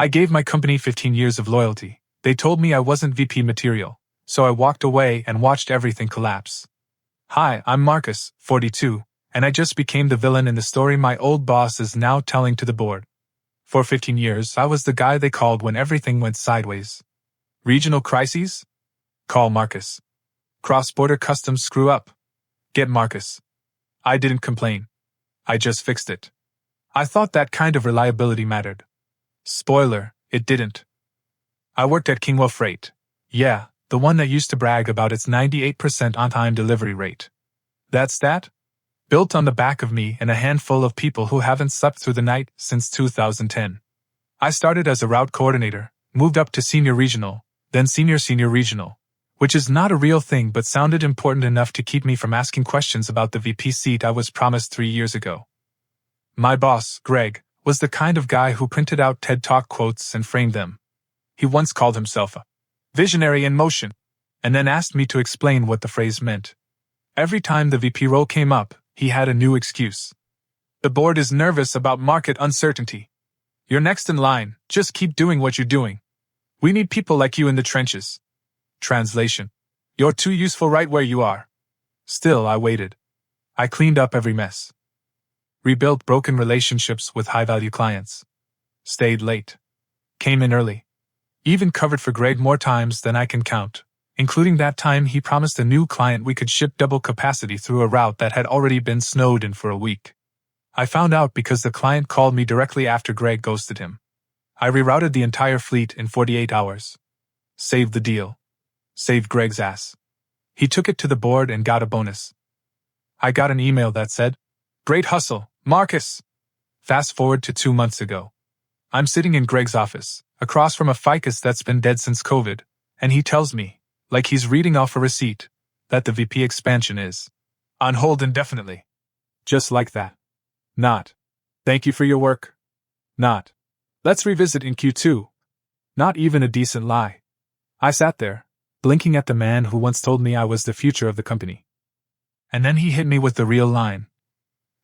I gave my company 15 years of loyalty. They told me I wasn't VP material, so I walked away and watched everything collapse. Hi, I'm Marcus, 42, and I just became the villain in the story my old boss is now telling to the board. For 15 years, I was the guy they called when everything went sideways. Regional crises? Call Marcus. Cross-border customs screw up? Get Marcus. I didn't complain. I just fixed it. I thought that kind of reliability mattered. Spoiler, it didn't. I worked at Kingwell Freight. Yeah, the one that used to brag about its 98% on-time delivery rate. That stat? Built on the back of me and a handful of people who haven't slept through the night since 2010. I started as a route coordinator, moved up to senior regional, then senior regional, which is not a real thing but sounded important enough to keep me from asking questions about the VP seat I was promised 3 years ago. My boss, Greg, was the kind of guy who printed out TED Talk quotes and framed them. He once called himself a visionary in motion, and then asked me to explain what the phrase meant. Every time the VP role came up, he had a new excuse. The board is nervous about market uncertainty. You're next in line, just keep doing what you're doing. We need people like you in the trenches. Translation: you're too useful right where you are. Still, I waited. I cleaned up every mess. Rebuilt broken relationships with high-value clients. Stayed late. Came in early. Even covered for Greg more times than I can count, including that time he promised a new client we could ship double capacity through a route that had already been snowed in for a week. I found out because the client called me directly after Greg ghosted him. I rerouted the entire fleet in 48 hours. Saved the deal. Saved Greg's ass. He took it to the board and got a bonus. I got an email that said, "Great hustle, Marcus." Fast forward to 2 months ago. I'm sitting in Greg's office, across from a ficus that's been dead since COVID, and he tells me, like he's reading off a receipt, that the VP expansion is on hold indefinitely. Just like that. Not, "Thank you for your work." Not, "Let's revisit in Q2." Not even a decent lie. I sat there, blinking at the man who once told me I was the future of the company. And then he hit me with the real line.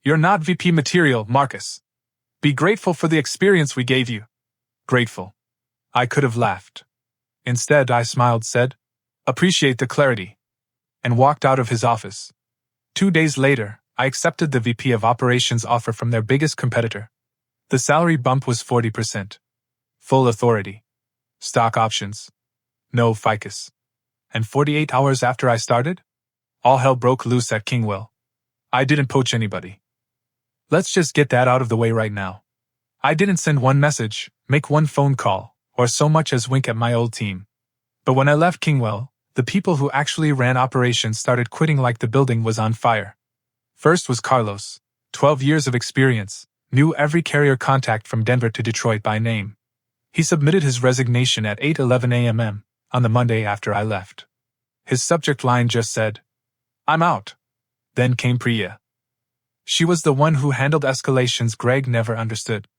"You're not VP material, Marcus. Be grateful for the experience we gave you." Grateful. I could have laughed. Instead, I smiled, said, "Appreciate the clarity," and walked out of his office. 2 days later, I accepted the VP of Operations offer from their biggest competitor. The salary bump was 40%. Full authority. Stock options. No ficus. And 48 hours after I started, all hell broke loose at Kingwell. I didn't poach anybody. Let's just get that out of the way right now. I didn't send one message, make one phone call, or so much as wink at my old team. But when I left Kingwell, the people who actually ran operations started quitting like the building was on fire. First was Carlos, 12 years of experience, knew every carrier contact from Denver to Detroit by name. He submitted his resignation at 8:11 a.m. on the Monday after I left. His subject line just said, "I'm out." Then came Priya. She was the one who handled escalations Greg never understood.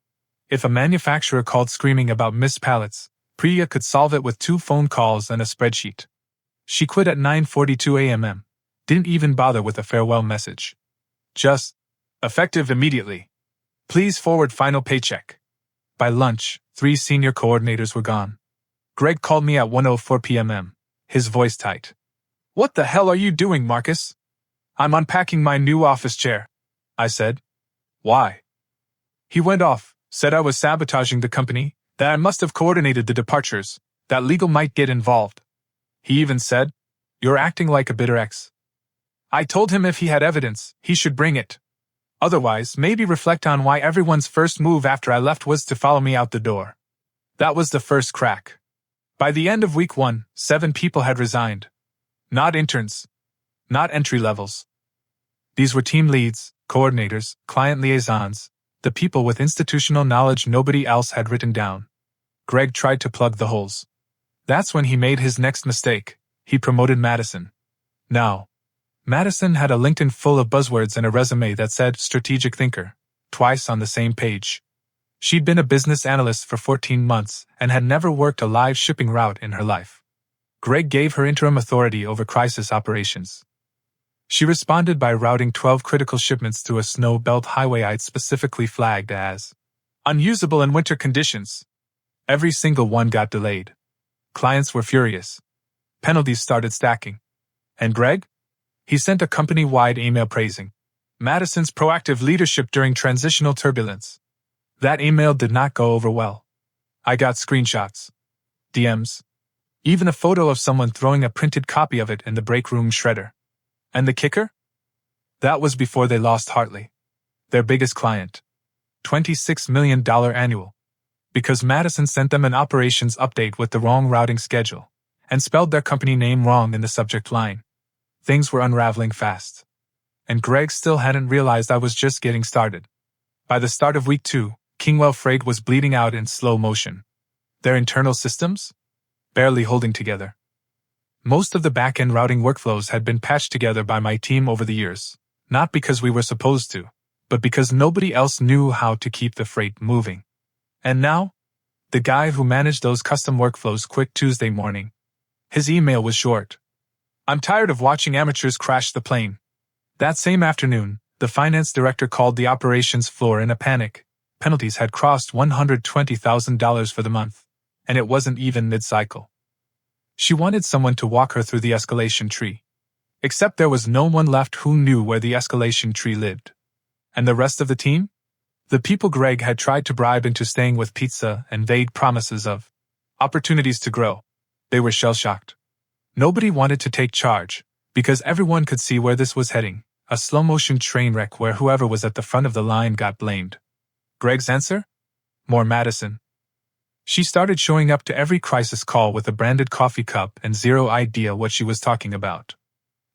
If a manufacturer called screaming about missed pallets, Priya could solve it with 2 phone calls and a spreadsheet. She quit at 9:42 a.m. Didn't even bother with a farewell message. Just, "Effective immediately. Please forward final paycheck." By lunch, 3 senior coordinators were gone. Greg called me at 1:04 p.m., his voice tight. "What the hell are you doing, Marcus?" "I'm unpacking my new office chair," I said. "Why?" He went off, said I was sabotaging the company, that I must have coordinated the departures, that legal might get involved. He even said, "You're acting like a bitter ex." I told him if he had evidence, he should bring it. Otherwise, maybe reflect on why everyone's first move after I left was to follow me out the door. That was the first crack. By the end of week 1, 7 people had resigned. Not interns. Not entry levels. These were team leads, coordinators, client liaisons, the people with institutional knowledge nobody else had written down. Greg tried to plug the holes. That's when he made his next mistake. He promoted Madison. Now, Madison had a LinkedIn full of buzzwords and a resume that said strategic thinker, twice on the same page. She'd been a business analyst for 14 months and had never worked a live shipping route in her life. Greg gave her interim authority over crisis operations. She responded by routing 12 critical shipments through a snow belt highway I'd specifically flagged as unusable in winter conditions. Every single one got delayed. Clients were furious. Penalties started stacking. And Greg? He sent a company-wide email praising Madison's proactive leadership during transitional turbulence. That email did not go over well. I got screenshots, DMs, even a photo of someone throwing a printed copy of it in the break room shredder. And the kicker? That was before they lost Hartley, their biggest client. $26 million annual. Because Madison sent them an operations update with the wrong routing schedule and spelled their company name wrong in the subject line. Things were unraveling fast. And Greg still hadn't realized I was just getting started. By the start of week 2, Kingwell Freight was bleeding out in slow motion. Their internal systems? Barely holding together. Most of the back-end routing workflows had been patched together by my team over the years, not because we were supposed to, but because nobody else knew how to keep the freight moving. And now, the guy who managed those custom workflows quit Tuesday morning. His email was short. I'm tired of watching amateurs crash the plane. That same afternoon, the finance director called the operations floor in a panic. Penalties had crossed $120,000 for the month, and it wasn't even mid-cycle. She wanted someone to walk her through the escalation tree. Except there was no one left who knew where the escalation tree lived. And the rest of the team? The people Greg had tried to bribe into staying with pizza and vague promises of opportunities to grow. They were shell-shocked. Nobody wanted to take charge, because everyone could see where this was heading, a slow-motion train wreck where whoever was at the front of the line got blamed. Greg's answer? More Madison. She started showing up to every crisis call with a branded coffee cup and zero idea what she was talking about.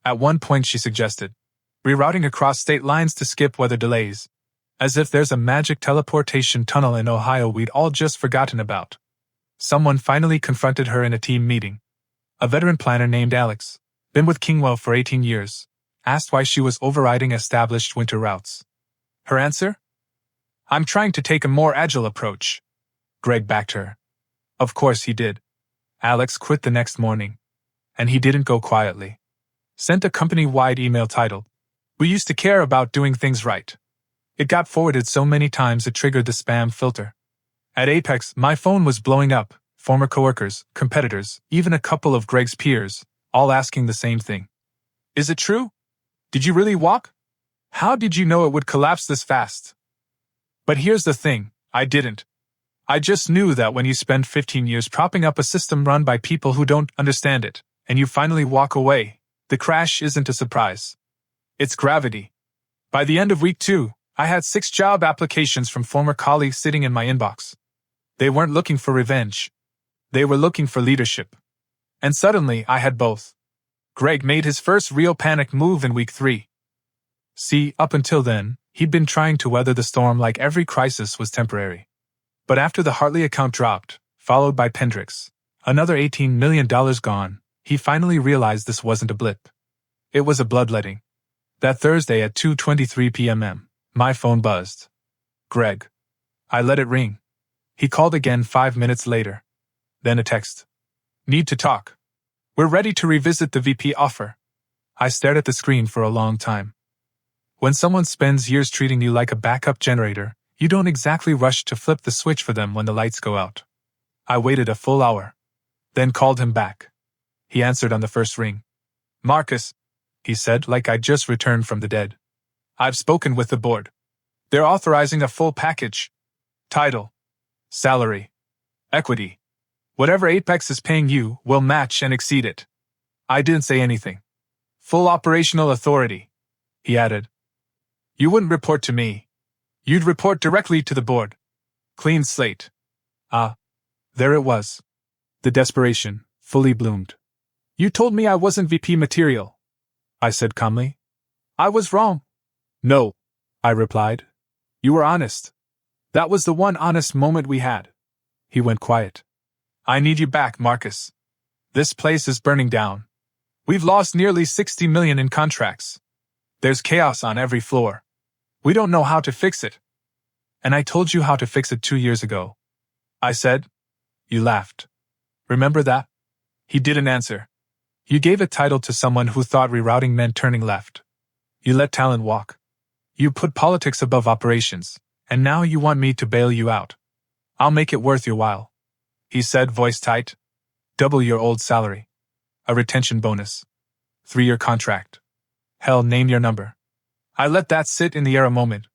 At one point she suggested rerouting across state lines to skip weather delays, as if there's a magic teleportation tunnel in Ohio we'd all just forgotten about. Someone finally confronted her in a team meeting. A veteran planner named Alex, been with Kingwell for 18 years, asked why she was overriding established winter routes. Her answer? I'm trying to take a more agile approach. Greg backed her. Of course he did. Alex quit the next morning. And he didn't go quietly. Sent a company-wide email titled, We used to care about doing things right. It got forwarded so many times it triggered the spam filter. At Apex, my phone was blowing up, former coworkers, competitors, even a couple of Greg's peers, all asking the same thing. Is it true? Did you really walk? How did you know it would collapse this fast? But here's the thing, I didn't. I just knew that when you spend 15 years propping up a system run by people who don't understand it, and you finally walk away, the crash isn't a surprise. It's gravity. By the end of week 2, I had 6 job applications from former colleagues sitting in my inbox. They weren't looking for revenge. They were looking for leadership. And suddenly, I had both. Greg made his first real panic move in week 3. See, up until then, he'd been trying to weather the storm like every crisis was temporary. But after the Hartley account dropped, followed by Pendrix, another $18 million gone, he finally realized this wasn't a blip. It was a bloodletting. That Thursday at 2:23 p.m., my phone buzzed. Greg. I let it ring. He called again 5 minutes later. Then a text. Need to talk. We're ready to revisit the VP offer. I stared at the screen for a long time. When someone spends years treating you like a backup generator, you don't exactly rush to flip the switch for them when the lights go out. I waited a full hour. Then called him back. He answered on the first ring. Marcus, he said like I'd just returned from the dead. I've spoken with the board. They're authorizing a full package. Title. Salary. Equity. Whatever Apex is paying you will match and exceed it. I didn't say anything. Full operational authority, he added. You wouldn't report to me. You'd report directly to the board. Clean slate. Ah. There it was. The desperation, fully bloomed. You told me I wasn't VP material, I said calmly. I was wrong. No, I replied. You were honest. That was the one honest moment we had. He went quiet. I need you back, Marcus. This place is burning down. We've lost nearly $60 million in contracts. There's chaos on every floor. We don't know how to fix it. And I told you how to fix it 2 years ago. I said. You laughed. Remember that? He didn't answer. You gave a title to someone who thought rerouting meant turning left. You let talent walk. You put politics above operations, and now you want me to bail you out. I'll make it worth your while. he said, voice tight. Double your old salary. A retention bonus. 3-year contract. Hell, name your number. I let that sit in the air a moment.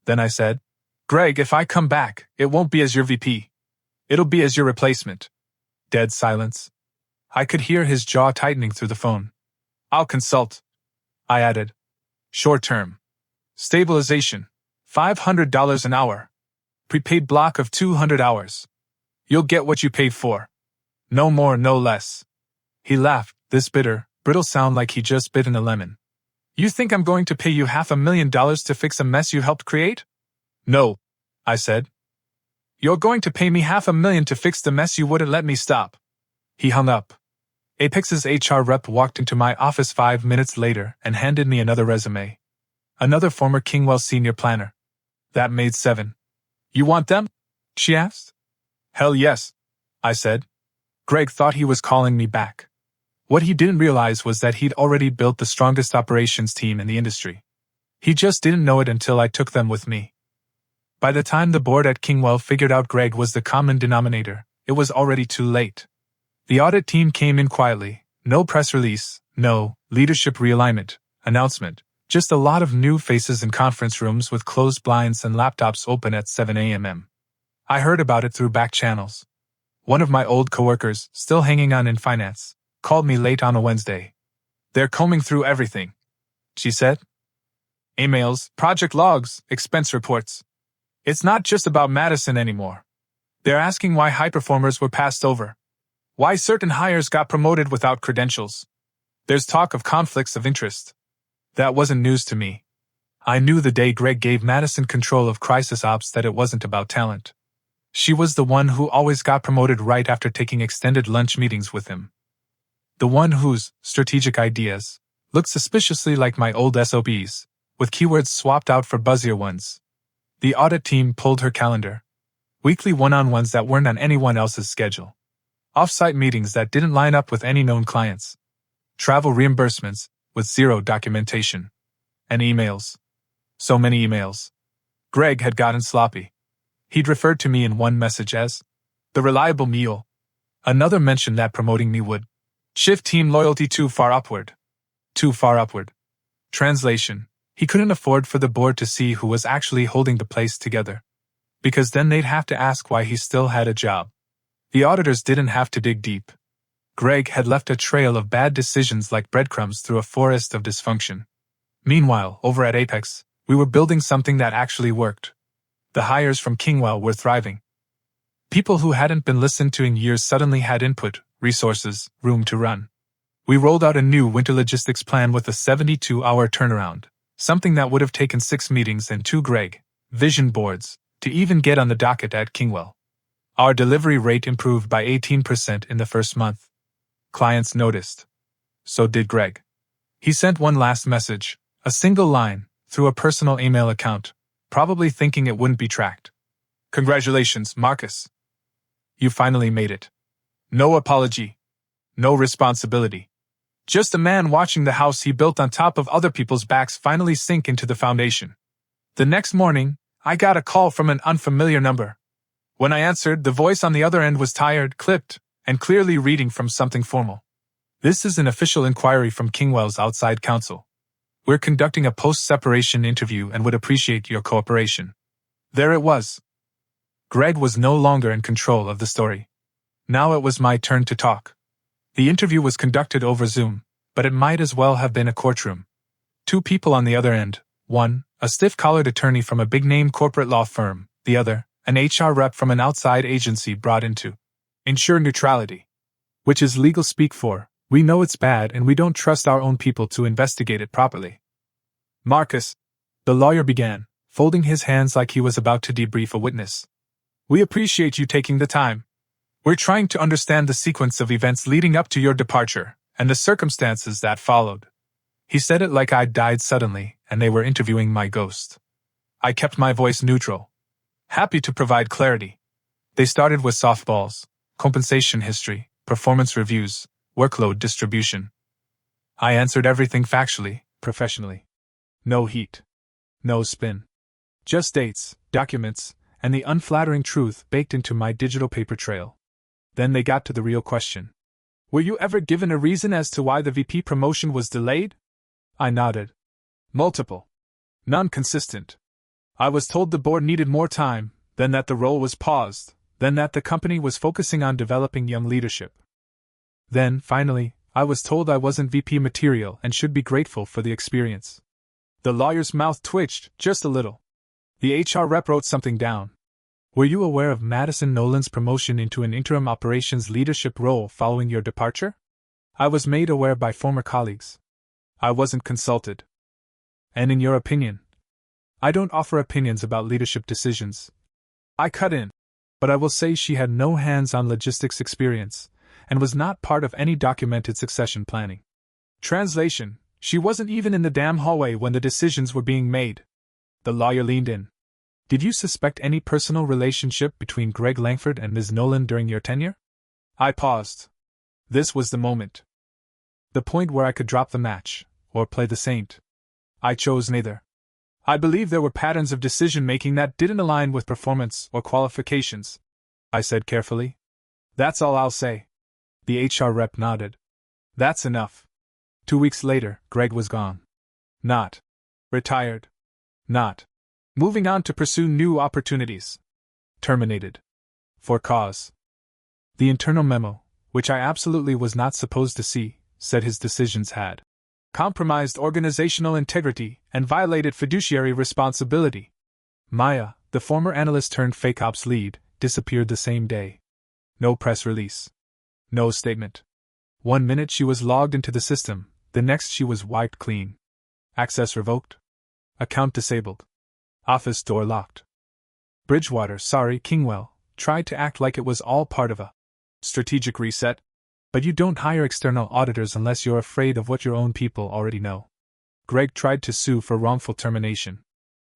Then I said, Greg, if I come back, it won't be as your VP. It'll be as your replacement. Dead silence. I could hear his jaw tightening through the phone. I'll consult. I added. Short term. Stabilization. $500 an hour. Prepaid block of 200 hours. You'll get what you paid for. No more, no less. He laughed, this bitter, brittle sound like he just bitten a lemon. You think I'm going to pay you $500,000 to fix a mess you helped create? No, I said. You're going to pay me $500,000 to fix the mess you wouldn't let me stop. He hung up. Apex's HR rep walked into my office 5 minutes later and handed me another resume. Another former Kingwell senior planner. That made 7. You want them? She asked. Hell yes, I said. Greg thought he was calling me back. What he didn't realize was that he'd already built the strongest operations team in the industry. He just didn't know it until I took them with me. By the time the board at Kingwell figured out Greg was the common denominator, it was already too late. The audit team came in quietly, no press release, no leadership realignment announcement, just a lot of new faces in conference rooms with closed blinds and laptops open at 7 a.m. I heard about it through back channels. One of my old coworkers, still hanging on in finance, called me late on a Wednesday. They're combing through everything, she said. Emails, project logs, expense reports. It's not just about Madison anymore. They're asking why high performers were passed over. Why certain hires got promoted without credentials. There's talk of conflicts of interest. That wasn't news to me. I knew the day Greg gave Madison control of crisis ops that it wasn't about talent. She was the one who always got promoted right after taking extended lunch meetings with him. The one whose strategic ideas looked suspiciously like my old SOPs, with keywords swapped out for buzzier ones. The audit team pulled her calendar. Weekly one-on-ones that weren't on anyone else's schedule. Off-site meetings that didn't line up with any known clients. Travel reimbursements with zero documentation. And emails. So many emails. Greg had gotten sloppy. He'd referred to me in one message as the reliable mule. Another mentioned that promoting me would shift team loyalty too far upward. Too far upward. Translation: he couldn't afford for the board to see who was actually holding the place together. Because then they'd have to ask why he still had a job. The auditors didn't have to dig deep. Greg had left a trail of bad decisions like breadcrumbs through a forest of dysfunction. Meanwhile, over at Apex, we were building something that actually worked. The hires from Kingwell were thriving. People who hadn't been listened to in years suddenly had input, resources, room to run. We rolled out a new winter logistics plan with a 72-hour turnaround, something that would have taken 6 meetings and 2 Greg vision boards to even get on the docket at Kingwell. Our delivery rate improved by 18% in the first month. Clients noticed. So did Greg. He sent one last message, a single line, through a personal email account, probably thinking it wouldn't be tracked. Congratulations, Marcus. You finally made it. No apology. No responsibility. Just a man watching the house he built on top of other people's backs finally sink into the foundation. The next morning, I got a call from an unfamiliar number. When I answered, the voice on the other end was tired, clipped, and clearly reading from something formal. This is an official inquiry from Kingwell's outside counsel. We're conducting a post-separation interview and would appreciate your cooperation. There it was. Greg was no longer in control of the story. Now it was my turn to talk. The interview was conducted over Zoom, but it might as well have been a courtroom. 2 people on the other end. One, a stiff-collared attorney from a big-name corporate law firm. The other, an HR rep from an outside agency brought in to ensure neutrality. Which is legal speak for, we know it's bad and we don't trust our own people to investigate it properly. Marcus, the lawyer began, folding his hands like he was about to debrief a witness. We appreciate you taking the time. We're trying to understand the sequence of events leading up to your departure and the circumstances that followed. He said it like I'd died suddenly and they were interviewing my ghost. I kept my voice neutral. Happy to provide clarity. They started with softballs, compensation history, performance reviews, workload distribution. I answered everything factually, professionally. No heat. No spin. Just dates, documents, and the unflattering truth baked into my digital paper trail. Then they got to the real question. Were you ever given a reason as to why the VP promotion was delayed? I nodded. Multiple. Non-consistent. I was told the board needed more time, then that the role was paused, then that the company was focusing on developing young leadership. Then, finally, I was told I wasn't VP material and should be grateful for the experience. The lawyer's mouth twitched, just a little. The HR rep wrote something down. Were you aware of Madison Nolan's promotion into an interim operations leadership role following your departure? I was made aware by former colleagues. I wasn't consulted. And in your opinion? I don't offer opinions about leadership decisions. I cut in. But I will say she had no hands-on logistics experience, and was not part of any documented succession planning. Translation: she wasn't even in the damn hallway when the decisions were being made. The lawyer leaned in. Did you suspect any personal relationship between Greg Langford and Ms. Nolan during your tenure? I paused. This was the moment. The point where I could drop the match, or play the saint. I chose neither. I believe there were patterns of decision-making that didn't align with performance or qualifications, I said carefully. That's all I'll say. The HR rep nodded. That's enough. 2 weeks later, Greg was gone. Not retired. Not moving on to pursue new opportunities. Terminated. For cause. The internal memo, which I absolutely was not supposed to see, said his decisions had compromised organizational integrity and violated fiduciary responsibility. Maya, the former analyst turned fake ops lead, disappeared the same day. No press release. No statement. 1 minute she was logged into the system, the next she was wiped clean. Access revoked. Account disabled. Office door locked. Bridgewater, sorry, Kingwell, tried to act like it was all part of a strategic reset. But you don't hire external auditors unless you're afraid of what your own people already know. Greg tried to sue for wrongful termination.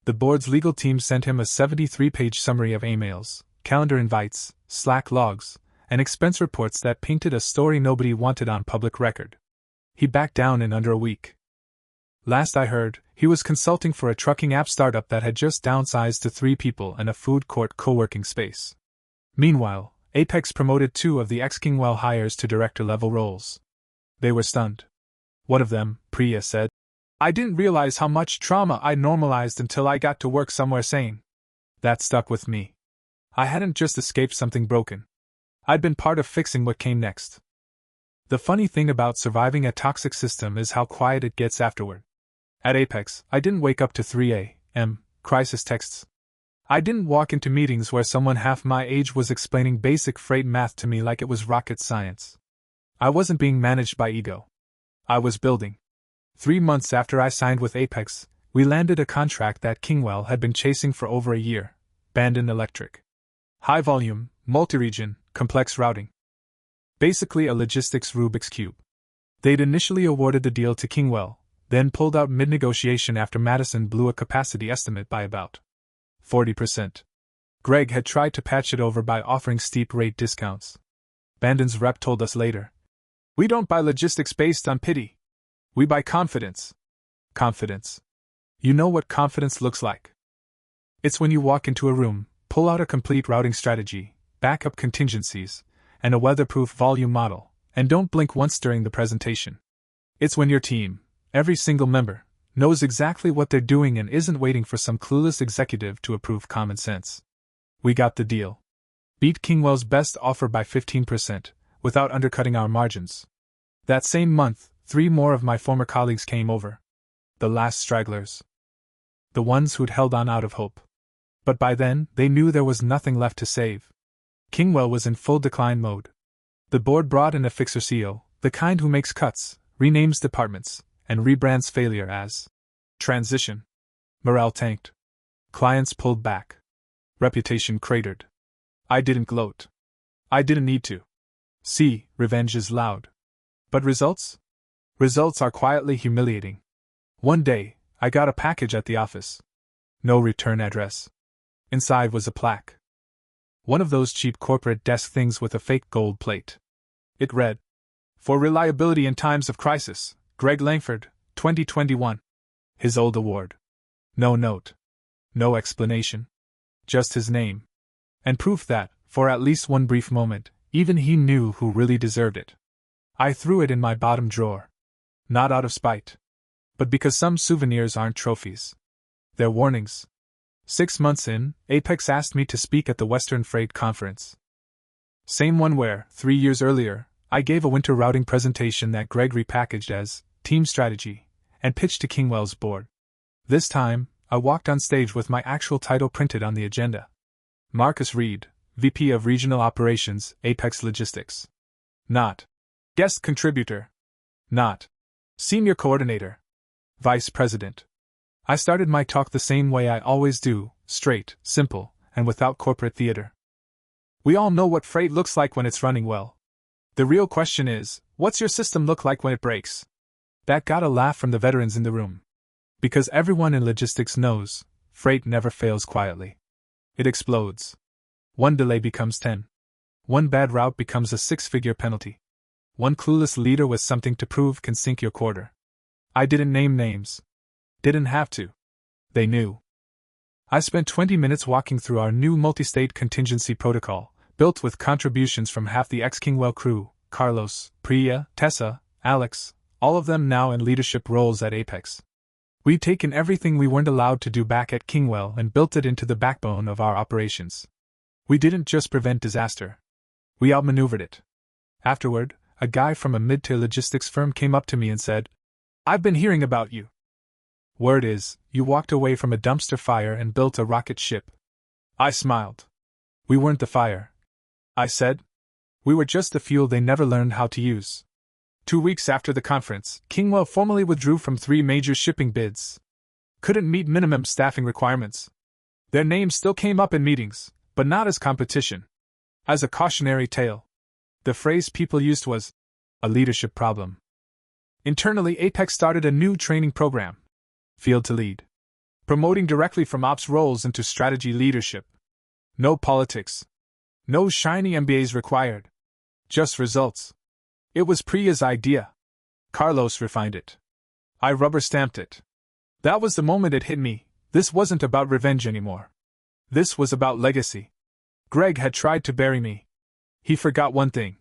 The board's legal team sent him a 73-page summary of emails, calendar invites, Slack logs, and expense reports that painted a story nobody wanted on public record. He backed down in under a week. Last I heard, he was consulting for a trucking app startup that had just downsized to 3 people and a food court co-working space. Meanwhile, Apex promoted 2 of the ex-Kingwell hires to director-level roles. They were stunned. One of them, Priya, said, I didn't realize how much trauma I'd normalized until I got to work somewhere sane. That stuck with me. I hadn't just escaped something broken. I'd been part of fixing what came next. The funny thing about surviving a toxic system is how quiet it gets afterward. At Apex, I didn't wake up to 3 a.m. crisis texts. I didn't walk into meetings where someone half my age was explaining basic freight math to me like it was rocket science. I wasn't being managed by ego. I was building. 3 months after I signed with Apex, we landed a contract that Kingwell had been chasing for over a year, Bandon Electric. High volume, multi-region, complex routing. Basically a logistics Rubik's Cube. They'd initially awarded the deal to Kingwell, then pulled out mid-negotiation after Madison blew a capacity estimate by about 40%. Greg had tried to patch it over by offering steep rate discounts. Bandon's rep told us later, we don't buy logistics based on pity. We buy confidence. Confidence. You know what confidence looks like. It's when you walk into a room, pull out a complete routing strategy, backup contingencies, and a weatherproof volume model, and don't blink once during the presentation. It's when your team, every single member, knows exactly what they're doing and isn't waiting for some clueless executive to approve common sense. We got the deal. Beat Kingwell's best offer by 15%, without undercutting our margins. That same month, 3 more of my former colleagues came over. The last stragglers. The ones who'd held on out of hope. But by then, they knew there was nothing left to save. Kingwell was in full decline mode. The board brought in a fixer CEO, the kind who makes cuts, renames departments, and rebrands failure as transition. Morale tanked. Clients pulled back. Reputation cratered. I didn't gloat. I didn't need to. See, revenge is loud. But results? Results are quietly humiliating. One day, I got a package at the office. No return address. Inside was a plaque. One of those cheap corporate desk things with a fake gold plate. It read, For reliability in times of crisis, Greg Langford, 2021. His old award. No note. No explanation. Just his name. And proof that, for at least one brief moment, Even he knew who really deserved it. I threw it in my bottom drawer. Not out of spite, but because some souvenirs aren't trophies. They're warnings. 6 months in, Apex asked me to speak at the Western Freight Conference. Same one where, 3 years earlier, I gave a winter routing presentation that Greg repackaged as Team Strategy and pitched to Kingwell's board. This time, I walked on stage with my actual title printed on the agenda. Marcus Reed, VP of Regional Operations, Apex Logistics. Not guest contributor. Not senior coordinator. Vice President. I started my talk the same way I always do, straight, simple, and without corporate theater. We all know what freight looks like when it's running well. The real question is, what's your system look like when it breaks? That got a laugh from the veterans in the room. Because everyone in logistics knows, freight never fails quietly. It explodes. One delay becomes 10. One bad route becomes a 6-figure penalty. One clueless leader with something to prove can sink your quarter. I didn't name names. Didn't have to. They knew. I spent 20 minutes walking through our new multi-state contingency protocol, built with contributions from half the ex-Kingwell crew, Carlos, Priya, Tessa, Alex, all of them now in leadership roles at Apex. We'd taken everything we weren't allowed to do back at Kingwell and built it into the backbone of our operations. We didn't just prevent disaster. We outmaneuvered it. Afterward, a guy from a mid-tier logistics firm came up to me and said, "I've been hearing about you. Word is, you walked away from a dumpster fire and built a rocket ship." I smiled. "We weren't the fire," I said. "We were just the fuel they never learned how to use." 2 weeks after the conference, Kingwell formally withdrew from 3 major shipping bids. Couldn't meet minimum staffing requirements. Their names still came up in meetings, but not as competition. As a cautionary tale. The phrase people used was, "a leadership problem." Internally, Apex started a new training program. Field to Lead. Promoting directly from ops roles into strategy leadership. No politics. No shiny MBAs required. Just results. It was Priya's idea. Carlos refined it. I rubber-stamped it. That was the moment it hit me. This wasn't about revenge anymore. This was about legacy. Greg had tried to bury me. He forgot one thing.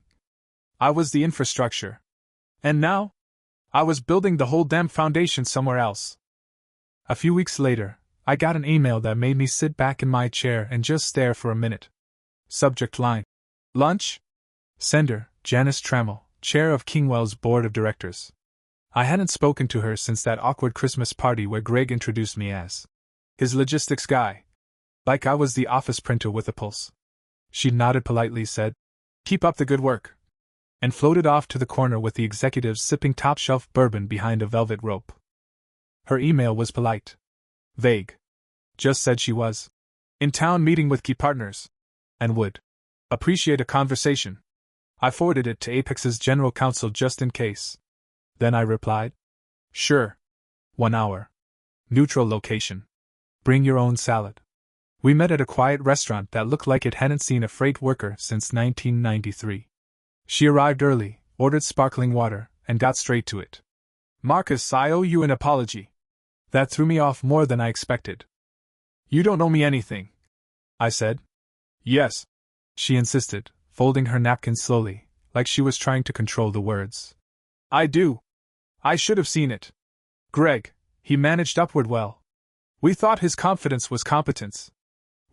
I was the infrastructure. And now? I was building the whole damn foundation somewhere else. A few weeks later, I got an email that made me sit back in my chair and just stare for a minute. Subject line: Lunch? Sender, Janice Trammell, chair of Kingwell's board of directors. I hadn't spoken to her since that awkward Christmas party where Greg introduced me as his logistics guy. Like I was the office printer with a pulse. She nodded politely, said, "Keep up the good work," and floated off to the corner with the executives sipping top-shelf bourbon behind a velvet rope. Her email was polite. Vague. Just said she was in town meeting with key partners and would appreciate a conversation. I forwarded it to Apex's general counsel just in case. Then I replied, "Sure. 1 hour. Neutral location. Bring your own salad." We met at a quiet restaurant that looked like it hadn't seen a freight worker since 1993. She arrived early, ordered sparkling water, and got straight to it. "Marcus, I owe you an apology." That threw me off more than I expected. "You don't owe me anything," I said. "Yes," she insisted, folding her napkin slowly, like she was trying to control the words. "I do. I should have seen it. Greg, he managed upward well. We thought his confidence was competence.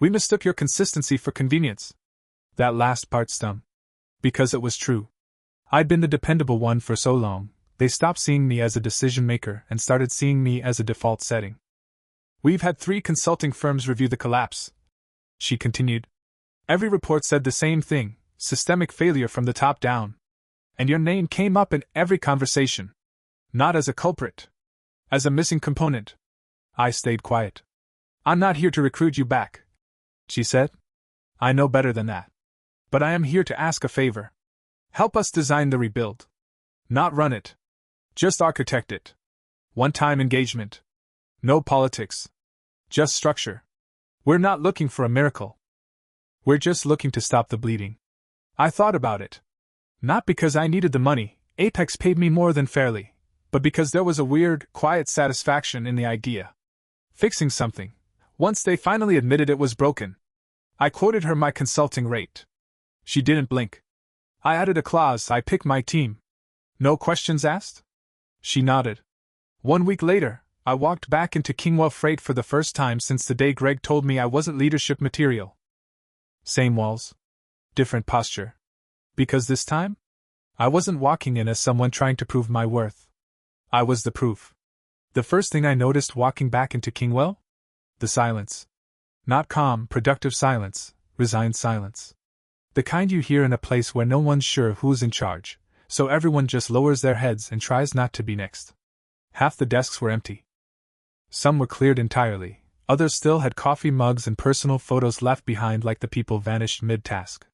We mistook your consistency for convenience." That last part stung. Because it was true. I'd been the dependable one for so long, they stopped seeing me as a decision maker and started seeing me as a default setting. "We've had 3 consulting firms review the collapse," she continued. "Every report said the same thing, systemic failure from the top down. And your name came up in every conversation. Not as a culprit. As a missing component." I stayed quiet. "I'm not here to recruit you back," she said. "I know better than that. But I am here to ask a favor. Help us design the rebuild. Not run it. Just architect it. One-time engagement. No politics. Just structure. We're not looking for a miracle. We're just looking to stop the bleeding." I thought about it. Not because I needed the money, Apex paid me more than fairly, but because there was a weird, quiet satisfaction in the idea. Fixing something, once they finally admitted it was broken. I quoted her my consulting rate. She didn't blink. I added a clause, I pick my team. No questions asked? She nodded. 1 week later, I walked back into Kingwell Freight for the first time since the day Greg told me I wasn't leadership material. Same walls. Different posture. Because this time, I wasn't walking in as someone trying to prove my worth. I was the proof. The first thing I noticed walking back into Kingwell? The silence. Not calm, productive silence, resigned silence. The kind you hear in a place where no one's sure who's in charge, so everyone just lowers their heads and tries not to be next. Half the desks were empty. Some were cleared entirely, others still had coffee mugs and personal photos left behind like the people vanished mid-task.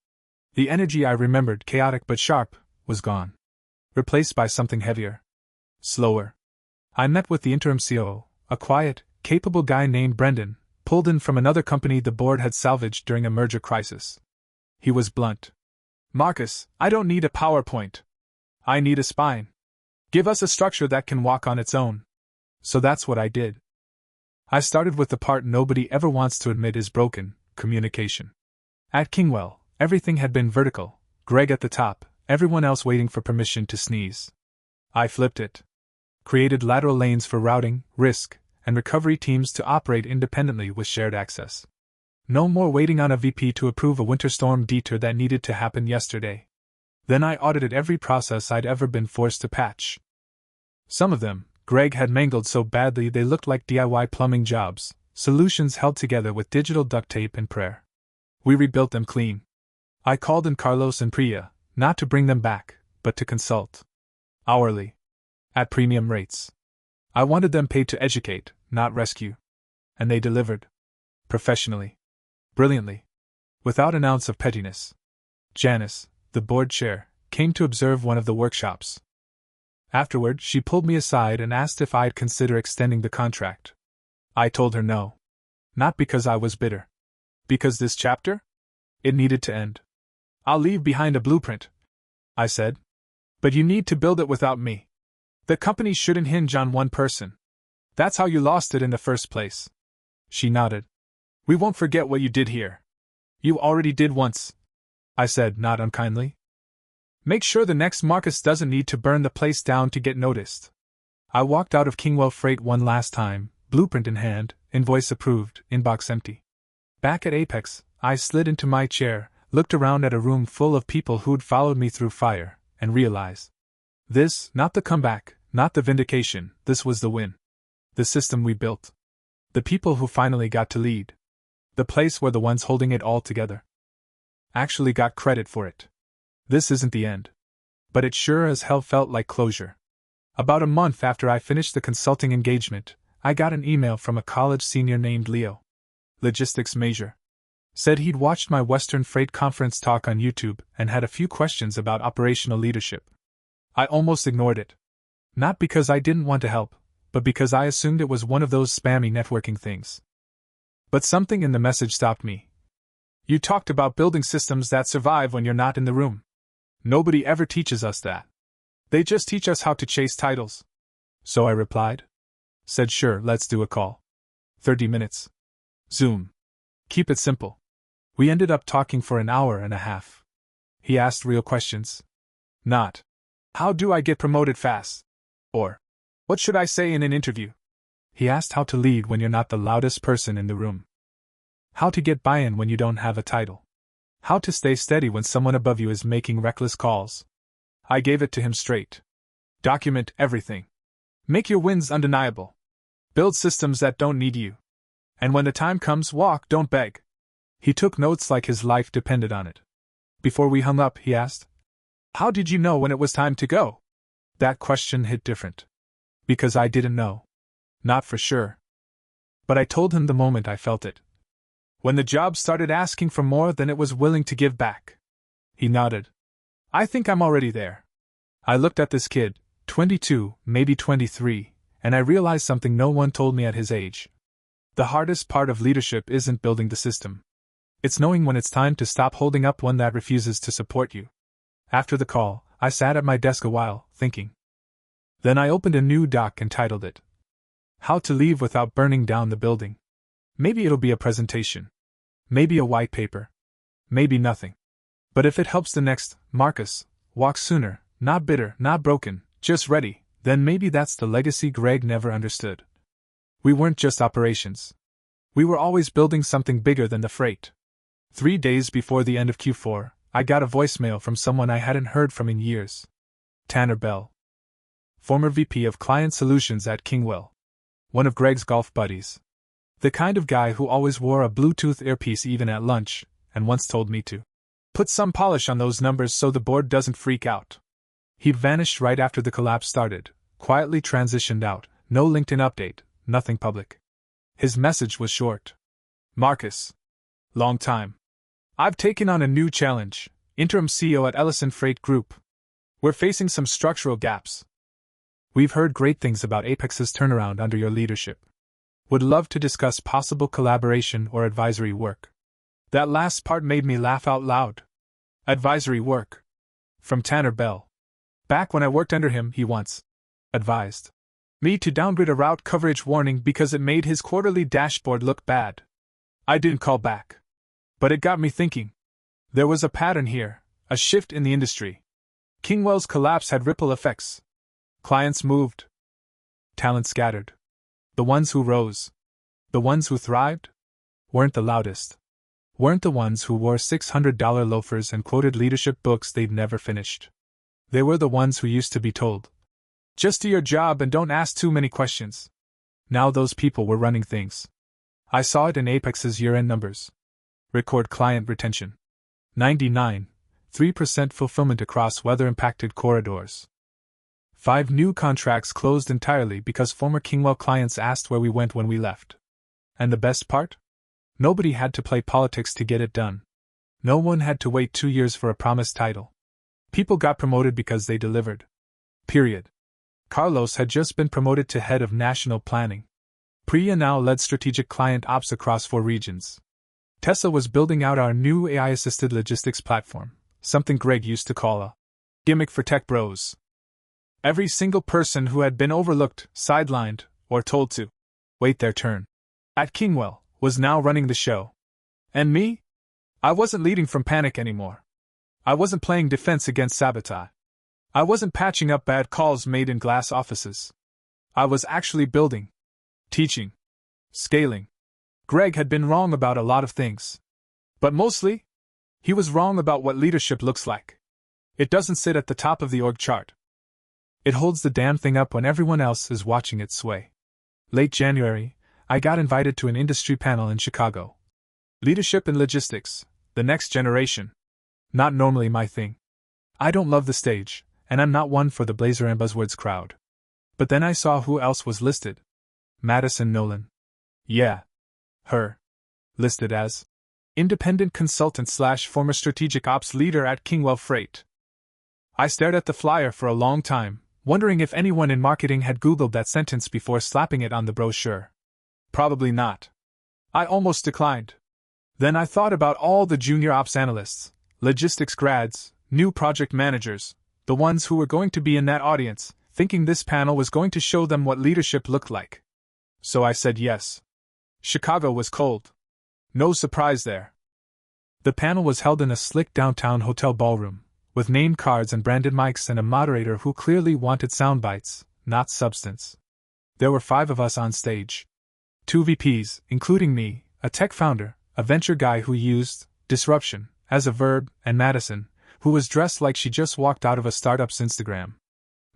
The energy I remembered, chaotic but sharp, was gone. Replaced by something heavier. Slower. I met with the interim COO, a quiet, capable guy named Brendan, pulled in from another company the board had salvaged during a merger crisis. He was blunt. Marcus, I don't need a PowerPoint. I need a spine. Give us a structure that can walk on its own. So that's what I did. I started with the part nobody ever wants to admit is broken, communication. At Kingwell, everything had been vertical, Greg at the top, everyone else waiting for permission to sneeze. I flipped it. Created lateral lanes for routing, risk, and recovery teams to operate independently with shared access. No more waiting on a VP to approve a winter storm detour that needed to happen yesterday. Then I audited every process I'd ever been forced to patch. Some of them, Greg had mangled so badly they looked like DIY plumbing jobs, solutions held together with digital duct tape and prayer. We rebuilt them clean. I called in Carlos and Priya, not to bring them back, but to consult. Hourly. At premium rates. I wanted them paid to educate, not rescue. And they delivered. Professionally. Brilliantly. Without an ounce of pettiness. Janice, the board chair, came to observe one of the workshops. Afterward, she pulled me aside and asked if I'd consider extending the contract. I told her no. Not because I was bitter. Because this chapter? It needed to end. I'll leave behind a blueprint, I said. But you need to build it without me. The company shouldn't hinge on one person. That's how you lost it in the first place. She nodded. We won't forget what you did here. You already did once, I said, not unkindly. Make sure the next Marcus doesn't need to burn the place down to get noticed. I walked out of Kingwell Freight one last time, blueprint in hand, invoice approved, inbox empty. Back at Apex, I slid into my chair, looked around at a room full of people who'd followed me through fire, and realized. This, not the comeback, not the vindication, this was the win. The system we built. The people who finally got to lead. The place where the ones holding it all together actually got credit for it. This isn't the end. But it sure as hell felt like closure. About a month after I finished the consulting engagement, I got an email from a college senior named Leo. Logistics major. Said he'd watched my Western Freight Conference talk on YouTube and had a few questions about operational leadership. I almost ignored it. Not because I didn't want to help, but because I assumed it was one of those spammy networking things. But something in the message stopped me. You talked about building systems that survive when you're not in the room. Nobody ever teaches us that. They just teach us how to chase titles. So I replied. Said sure, let's do a call. 30 minutes. Zoom. Keep it simple. We ended up talking for an hour and a half. He asked real questions. Not, how do I get promoted fast? Or, what should I say in an interview? He asked how to lead when you're not the loudest person in the room. How to get buy-in when you don't have a title. How to stay steady when someone above you is making reckless calls. I gave it to him straight. Document everything. Make your wins undeniable. Build systems that don't need you. And when the time comes, walk, don't beg. He took notes like his life depended on it. Before we hung up, he asked, how did you know when it was time to go? That question hit different. Because I didn't know. Not for sure. But I told him the moment I felt it. When the job started asking for more than it was willing to give back. He nodded. I think I'm already there. I looked at this kid, 22, maybe 23, and I realized something no one told me at his age. The hardest part of leadership isn't building the system. It's knowing when it's time to stop holding up one that refuses to support you. After the call, I sat at my desk a while, thinking. Then I opened a new doc and titled it, How to Leave Without Burning Down the Building. Maybe it'll be a presentation. Maybe a white paper. Maybe nothing. But if it helps the next, Marcus, walk sooner, not bitter, not broken, just ready, then maybe that's the legacy Greg never understood. We weren't just operations. We were always building something bigger than the freight. 3 days before the end of Q4, I got a voicemail from someone I hadn't heard from in years. Tanner Bell, former VP of Client Solutions at Kingwell. One of Greg's golf buddies. The kind of guy who always wore a Bluetooth earpiece even at lunch, and once told me to put some polish on those numbers so the board doesn't freak out. He'd vanished right after the collapse started, quietly transitioned out, no LinkedIn update, nothing public. His message was short. Marcus. Long time. I've taken on a new challenge, interim CEO at Ellison Freight Group. We're facing some structural gaps. We've heard great things about Apex's turnaround under your leadership. Would love to discuss possible collaboration or advisory work. That last part made me laugh out loud. Advisory work. From Tanner Bell. Back when I worked under him, he once advised me to downgrade a route coverage warning because it made his quarterly dashboard look bad. I didn't call back. But it got me thinking. There was a pattern here, a shift in the industry. Kingwell's collapse had ripple effects. Clients moved. Talent scattered. The ones who rose, the ones who thrived, weren't the loudest. Weren't the ones who wore $600 loafers and quoted leadership books they'd never finished. They were the ones who used to be told, just do your job and don't ask too many questions. Now those people were running things. I saw it in Apex's year-end numbers. Record client retention. 99.3% fulfillment across weather-impacted corridors. 5 new contracts closed entirely because former Kingwell clients asked where we went when we left. And the best part? Nobody had to play politics to get it done. No one had to wait 2 years for a promised title. People got promoted because they delivered. Period. Carlos had just been promoted to head of national planning. Priya now led strategic client ops across 4 regions. Tessa was building out our new AI-assisted logistics platform, something Greg used to call a gimmick for tech bros. Every single person who had been overlooked, sidelined, or told to wait their turn at Kingwell was now running the show. And me? I wasn't leading from panic anymore. I wasn't playing defense against sabotage. I wasn't patching up bad calls made in glass offices. I was actually building, teaching, scaling. Greg had been wrong about a lot of things. But mostly, he was wrong about what leadership looks like. It doesn't sit at the top of the org chart. It holds the damn thing up when everyone else is watching it sway. Late January, I got invited to an industry panel in Chicago. Leadership in Logistics, the Next Generation. Not normally my thing. I don't love the stage, and I'm not one for the blazer and buzzwords crowd. But then I saw who else was listed. Madison Nolan. Yeah. Her. Listed as independent consultant / former strategic ops leader at Kingwell Freight. I stared at the flyer for a long time, wondering if anyone in marketing had Googled that sentence before slapping it on the brochure. Probably not. I almost declined. Then I thought about all the junior ops analysts, logistics grads, new project managers, the ones who were going to be in that audience, thinking this panel was going to show them what leadership looked like. So I said yes. Chicago was cold. No surprise there. The panel was held in a slick downtown hotel ballroom, with name cards and branded mics and a moderator who clearly wanted sound bites, not substance. There were 5 of us on stage. 2 VPs, including me, a tech founder, a venture guy who used disruption as a verb, and Madison, who was dressed like she just walked out of a startup's Instagram.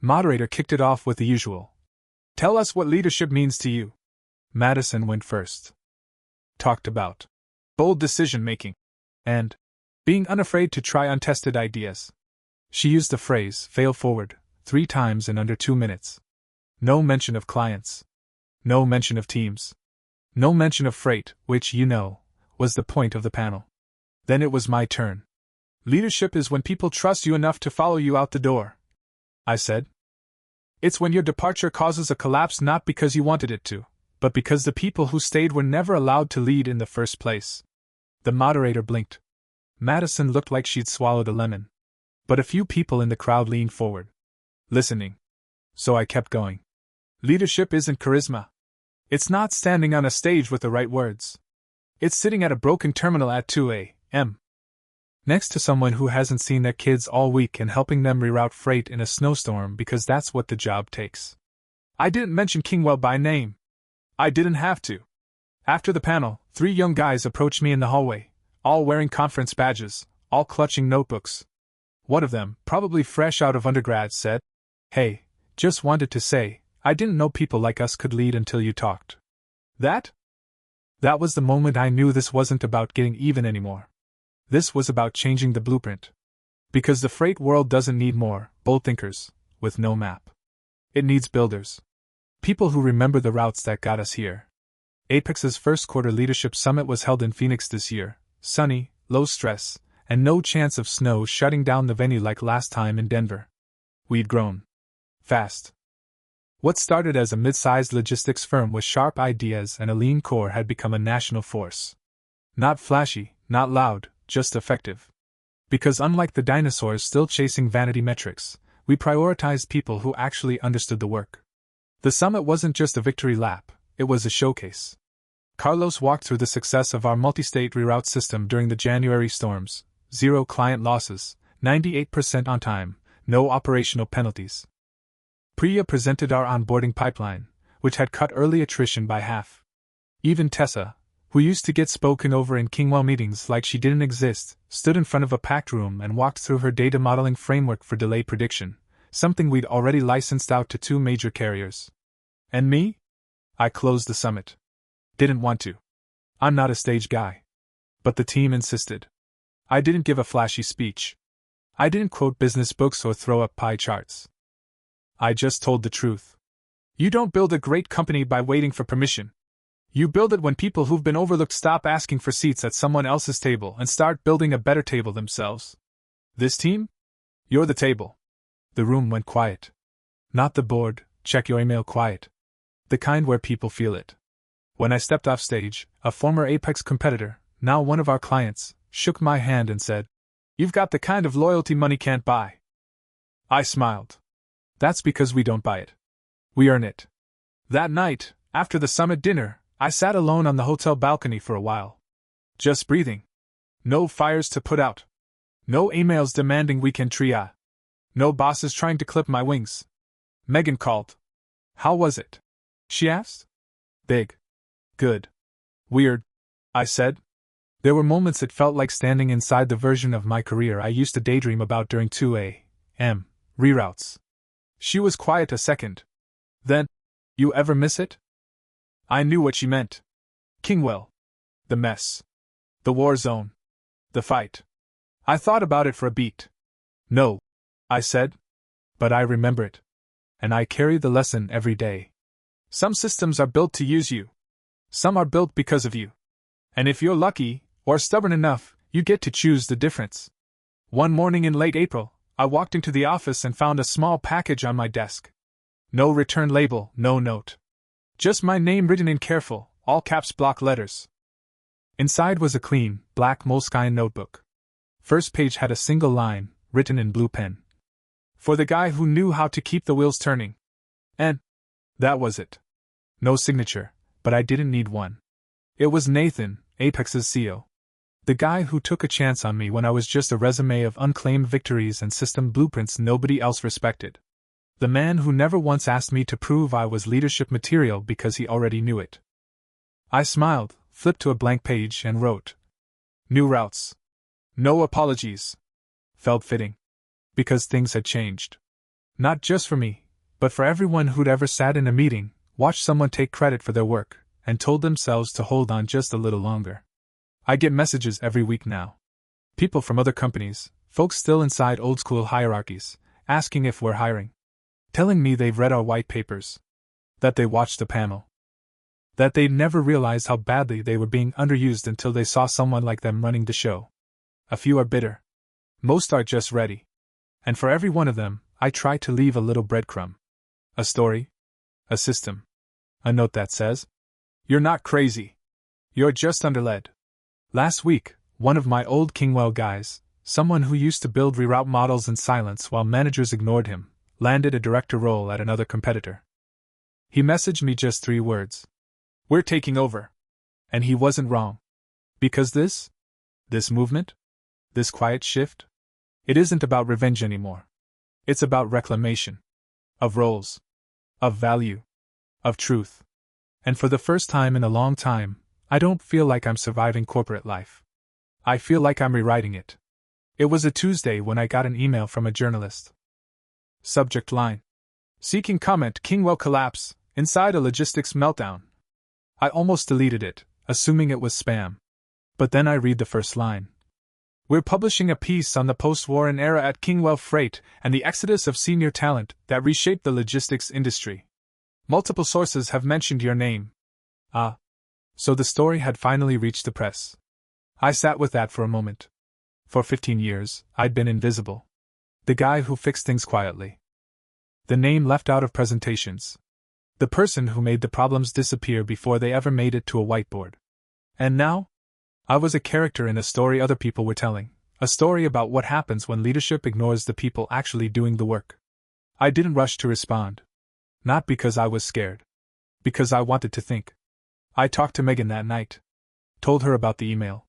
Moderator kicked it off with the usual. Tell us what leadership means to you. Madison went first. Talked about bold decision-making and being unafraid to try untested ideas. She used the phrase, fail forward, 3 times in under 2 minutes. No mention of clients. No mention of teams. No mention of freight, which, you know, was the point of the panel. Then it was my turn. Leadership is when people trust you enough to follow you out the door, I said. It's when your departure causes a collapse not because you wanted it to, but because the people who stayed were never allowed to lead in the first place. The moderator blinked. Madison looked like she'd swallowed a lemon. But a few people in the crowd leaned forward, listening. So I kept going. Leadership isn't charisma. It's not standing on a stage with the right words. It's sitting at a broken terminal at 2 a.m. Next to someone who hasn't seen their kids all week and helping them reroute freight in a snowstorm because that's what the job takes. I didn't mention Kingwell by name. I didn't have to. After the panel, 3 young guys approached me in the hallway, all wearing conference badges, all clutching notebooks. One of them, probably fresh out of undergrad, said, "Hey, just wanted to say, I didn't know people like us could lead until you talked." That was the moment I knew this wasn't about getting even anymore. This was about changing the blueprint. Because the freight world doesn't need more bold thinkers with no map. It needs builders. People who remember the routes that got us here. Apex's first quarter leadership summit was held in Phoenix this year, sunny, low stress, and no chance of snow shutting down the venue like last time in Denver. We'd grown. Fast. What started as a mid-sized logistics firm with sharp ideas and a lean core had become a national force. Not flashy, not loud, just effective. Because unlike the dinosaurs still chasing vanity metrics, we prioritized people who actually understood the work. The summit wasn't just a victory lap, it was a showcase. Carlos walked through the success of our multi-state reroute system during the January storms: 0 client losses, 98% on time, no operational penalties. Priya presented our onboarding pipeline, which had cut early attrition by half. Even Tessa, who used to get spoken over in Kingwell meetings like she didn't exist, stood in front of a packed room and walked through her data modeling framework for delay prediction, something we'd already licensed out to 2 major carriers. And me? I closed the summit. Didn't want to. I'm not a stage guy. But the team insisted. I didn't give a flashy speech. I didn't quote business books or throw up pie charts. I just told the truth. You don't build a great company by waiting for permission. You build it when people who've been overlooked stop asking for seats at someone else's table and start building a better table themselves. This team? You're the table. The room went quiet. Not the board, check your email quiet. The kind where people feel it. When I stepped off stage, a former Apex competitor, now one of our clients, shook my hand and said, "You've got the kind of loyalty money can't buy." I smiled. That's because we don't buy it. We earn it. That night, after the summit dinner, I sat alone on the hotel balcony for a while. Just breathing. No fires to put out. No emails demanding weekend tria. No bosses trying to clip my wings. Megan called. "How was it?" she asked. "Big. Good. Weird," I said. There were moments it felt like standing inside the version of my career I used to daydream about during 2 a.m. reroutes. She was quiet a second. Then, "You ever miss it?" I knew what she meant. Kingwell. The mess. The war zone. The fight. I thought about it for a beat. "No," I said. "But I remember it. And I carry the lesson every day. Some systems are built to use you. Some are built because of you. And if you're lucky, or stubborn enough, you get to choose the difference." One morning in late April, I walked into the office and found a small package on my desk. No return label, no note. Just my name written in careful, all caps block letters. Inside was a clean, black moleskine notebook. First page had a single line, written in blue pen. "For the guy who knew how to keep the wheels turning." And that was it. No signature, but I didn't need one. It was Nathan, Apex's CEO. The guy who took a chance on me when I was just a resume of unclaimed victories and system blueprints nobody else respected. The man who never once asked me to prove I was leadership material because he already knew it. I smiled, flipped to a blank page and wrote, "New routes. No apologies." Felt fitting. Because things had changed. Not just for me, but for everyone who'd ever sat in a meeting, watched someone take credit for their work, and told themselves to hold on just a little longer. I get messages every week now. People from other companies, folks still inside old-school hierarchies, asking if we're hiring. Telling me they've read our white papers. That they watched the panel. That they'd never realized how badly they were being underused until they saw someone like them running the show. A few are bitter. Most are just ready. And for every one of them, I try to leave a little breadcrumb. A story. A system. A note that says, "You're not crazy. You're just underled." Last week, one of my old Kingwell guys, someone who used to build reroute models in silence while managers ignored him, landed a director role at another competitor. He messaged me just 3 words. "We're taking over." And he wasn't wrong. Because this movement? This quiet shift? It isn't about revenge anymore. It's about reclamation. Of roles. Of value. Of truth. And for the first time in a long time, I don't feel like I'm surviving corporate life. I feel like I'm rewriting it. It was a Tuesday when I got an email from a journalist. Subject line: seeking comment, Kingwell collapse, inside a logistics meltdown. I almost deleted it, assuming it was spam. But then I read the first line. We're publishing a piece on the post-war era at Kingwell Freight and the exodus of senior talent that reshaped the logistics industry. Multiple sources have mentioned your name. Ah. So the story had finally reached the press. I sat with that for a moment. For 15 years, I'd been invisible. The guy who fixed things quietly. The name left out of presentations. The person who made the problems disappear before they ever made it to a whiteboard. And now? I was a character in a story other people were telling, a story about what happens when leadership ignores the people actually doing the work. I didn't rush to respond. Not because I was scared. Because I wanted to think. I talked to Megan that night. Told her about the email.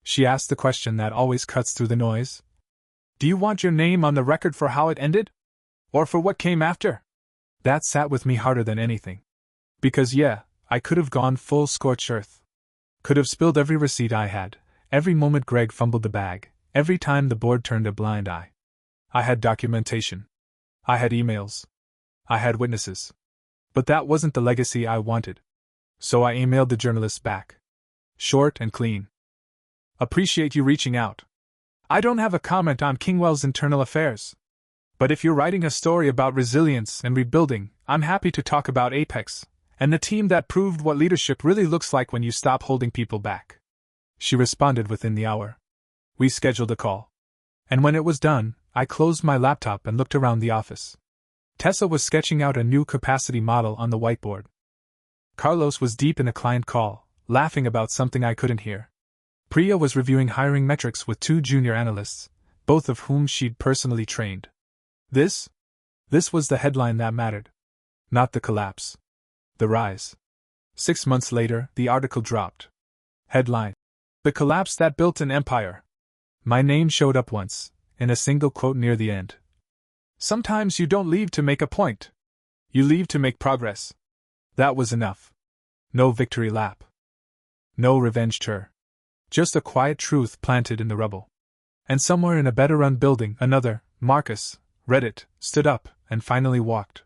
She asked the question that always cuts through the noise. Do you want your name on the record for how it ended? Or for what came after? That sat with me harder than anything. Because yeah, I could have gone full scorched earth. Could have spilled every receipt I had, every moment Greg fumbled the bag, every time the board turned a blind eye. I had documentation. I had emails. I had witnesses. But that wasn't the legacy I wanted. So I emailed the journalist back. Short and clean. Appreciate you reaching out. I don't have a comment on Kingwell's internal affairs. But if you're writing a story about resilience and rebuilding, I'm happy to talk about Apex, and the team that proved what leadership really looks like when you stop holding people back. She responded within the hour. We scheduled a call. And when it was done, I closed my laptop and looked around the office. Tessa was sketching out a new capacity model on the whiteboard. Carlos was deep in a client call, laughing about something I couldn't hear. Priya was reviewing hiring metrics with 2 junior analysts, both of whom she'd personally trained. This was the headline that mattered. Not the collapse. The rise. 6 months later, the article dropped. Headline: The collapse that built an empire. My name showed up once, in a single quote near the end. Sometimes you don't leave to make a point. You leave to make progress. That was enough. No victory lap. No revenge tour. Just a quiet truth planted in the rubble. And somewhere in a better run building, another, Marcus, read it, stood up, and finally walked.